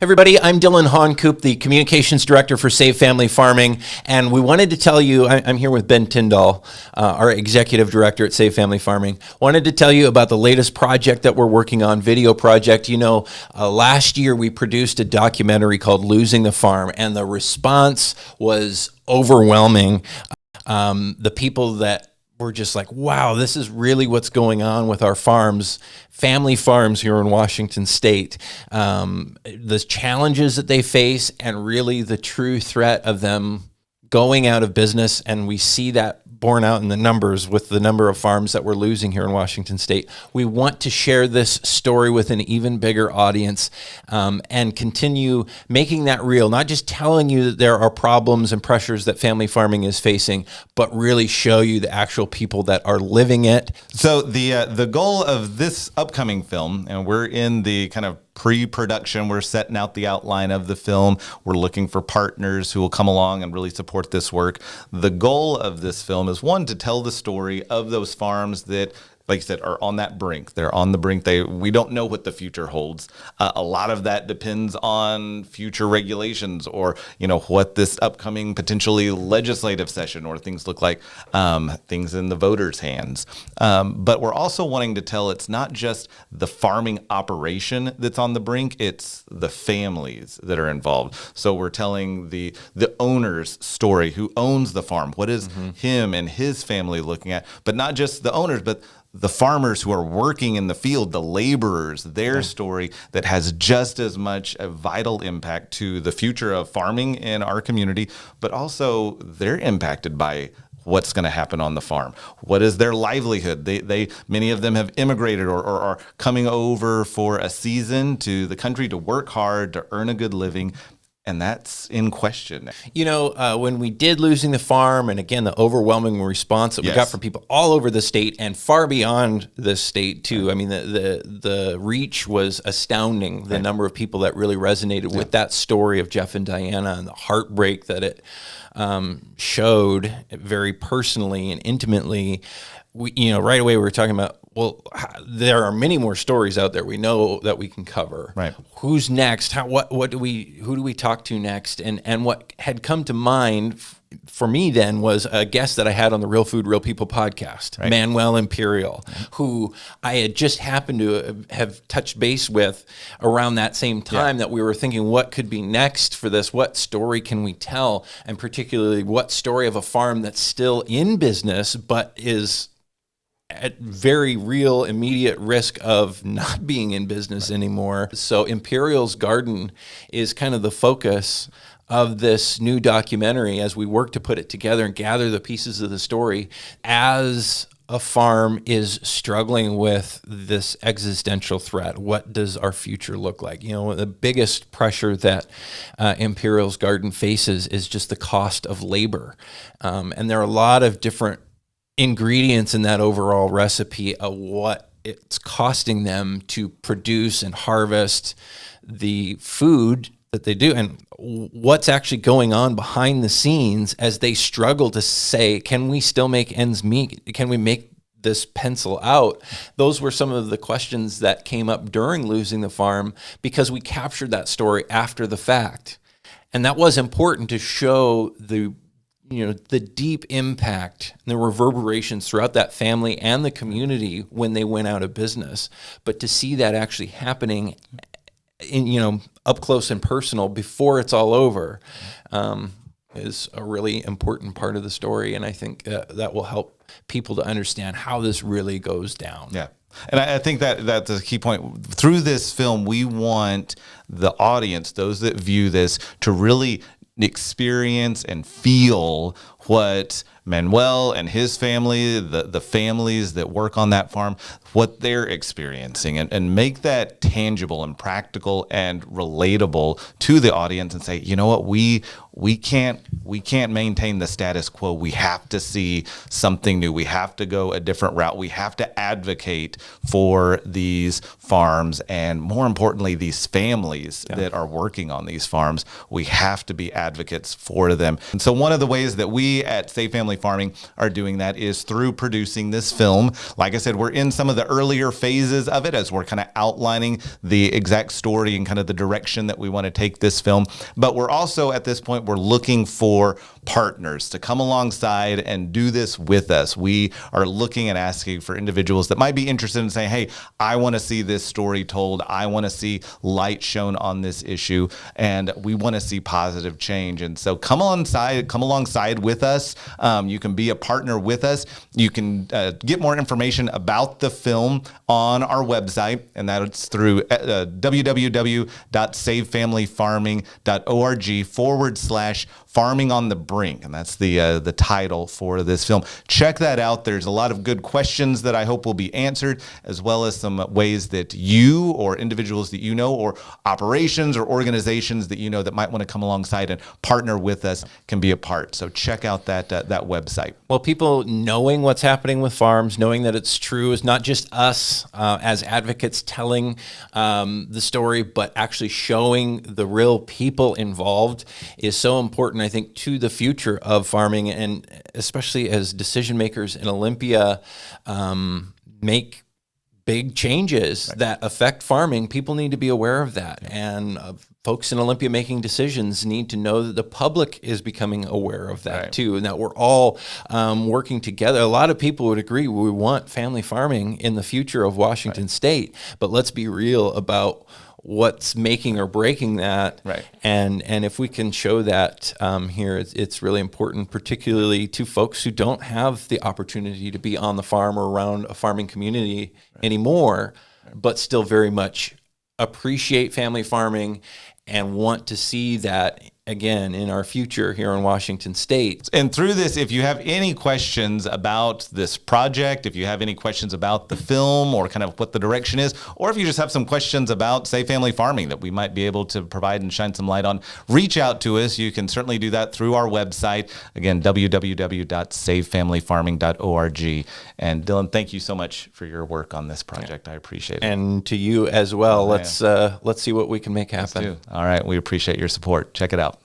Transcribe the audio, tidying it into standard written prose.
Everybody, I'm Dylan Honkoop, the Communications Director for Save Family Farming, and we wanted to tell you, I'm here with Ben Tyndall, our Executive Director at Save Family Farming. Wanted to tell you about the latest project that we're working on, video project. You know, last year we produced a documentary called Losing the Farm, and the response was overwhelming. The people that were just like, wow, this is really what's going on with our farms, family farms here in Washington State. The challenges that they face and really the true threat of them going out of business. And we see that borne out in the numbers with the number of farms that we're losing here in Washington State. We want to share this story with an even bigger audience and continue making that real, not just telling you that there are problems and pressures that family farming is facing, but really show you the actual people that are living it. So the goal of this upcoming film, and we're in the kind of pre-production, we're setting out the outline of the film. We're looking for partners who will come along and really support this work. The goal of this film is, one, to tell the story of those farms that, like you said, are on that brink. They're on the brink. We don't know what the future holds. A lot of that depends on future regulations or, what this upcoming potentially legislative session or things look like, things in the voters' hands. But we're also wanting to tell it's not just the farming operation that's on the brink, it's the families that are involved. So we're telling the owner's story, who owns the farm. What is him and his family looking at? But not just the owners, but the farmers who are working in the field, the laborers, their story that has just as much a vital impact to the future of farming in our community, but also they're impacted by what's going to happen on the farm. What is their livelihood? They many of them have immigrated or are coming over for a season to the country to work hard, to earn a good living. And that's in question. When we did Losing the Farm, and again, the overwhelming response that we got from people all over the state and far beyond the state too. I mean, the reach was astounding. The number of people that really resonated with that story of Jeff and Diana and the heartbreak that it showed very personally and intimately. Right away we were talking about, well, there are many more stories out there we know that we can cover. Right. Who's next? Who do we talk to next? And what had come to mind for me then was a guest that I had on the Real Food, Real People podcast, Manuel Imperial, who I had just happened to have touched base with around that same time that we were thinking, what could be next for this? What story can we tell? And particularly, what story of a farm that's still in business but is at very real, immediate risk of not being in business anymore. So Imperial's Garden is kind of the focus of this new documentary as we work to put it together and gather the pieces of the story as a farm is struggling with this existential threat. What does our future look like? The biggest pressure that Imperial's Garden faces is just the cost of labor. And there are a lot of different ingredients in that overall recipe of what it's costing them to produce and harvest the food that they do, and what's actually going on behind the scenes as they struggle to say, can we still make ends meet? Can we make this pencil out? Those were some of the questions that came up during Losing the Farm, because we captured that story after the fact. And that was important to show the deep impact and the reverberations throughout that family and the community when they went out of business. But to see that actually happening up close and personal before it's all over is a really important part of the story. And I think that will help people to understand how this really goes down. Yeah. And I think that's a key point. Through this film, we want the audience, those that view this, to really experience and feel what Manuel and his family, the families that work on that farm, what they're experiencing, and make that tangible and practical and relatable to the audience, and say, what, we can't maintain the status quo. We have to see something new. We have to go a different route. We have to advocate for these farms, and more importantly, these families that are working on these farms. We have to be advocates for them. And so one of the ways that we we at Save Family Farming are doing that is through producing this film. Like I said, we're in some of the earlier phases of it as we're kind of outlining the exact story and kind of the direction that we want to take this film. But we're also at this point, we're looking for partners to come alongside and do this with us. We are looking and asking for individuals that might be interested in saying, hey, I want to see this story told. I want to see light shown on this issue, and we want to see positive change. And so come alongside with us. You can be a partner with us. You can get more information about the film on our website, and that's through www.savefamilyfarming.org/farming on the brink, and that's the title for this film. Check that out. There's a lot of good questions that I hope will be answered, as well as some ways that you or individuals that you know, or operations or organizations that you know that might want to come alongside and partner with us can be a part. So check out that website. Well, people knowing what's happening with farms, knowing that it's true, is not just us as advocates telling the story, but actually showing the real people involved is so important, I think, to the future of farming, and especially as decision makers in Olympia make big changes that affect farming. People need to be aware of that. And folks in Olympia making decisions need to know that the public is becoming aware of that too, and that we're all working together. A lot of people would agree we want family farming in the future of Washington State, but let's be real about what's making or breaking that. And if we can show that here, it's really important, particularly to folks who don't have the opportunity to be on the farm or around a farming community anymore, but still very much appreciate family farming and want to see that again in our future here in Washington State. And through this, if you have any questions about this project, if you have any questions about the film or kind of what the direction is, or if you just have some questions about, say, family farming that we might be able to provide and shine some light on, reach out to us. You can certainly do that through our website. Again, www.savefamilyfarming.org. And Dylan, thank you so much for your work on this project. I appreciate it. And to you as well. Let's see what we can make happen. All right. We appreciate your support. Check it out.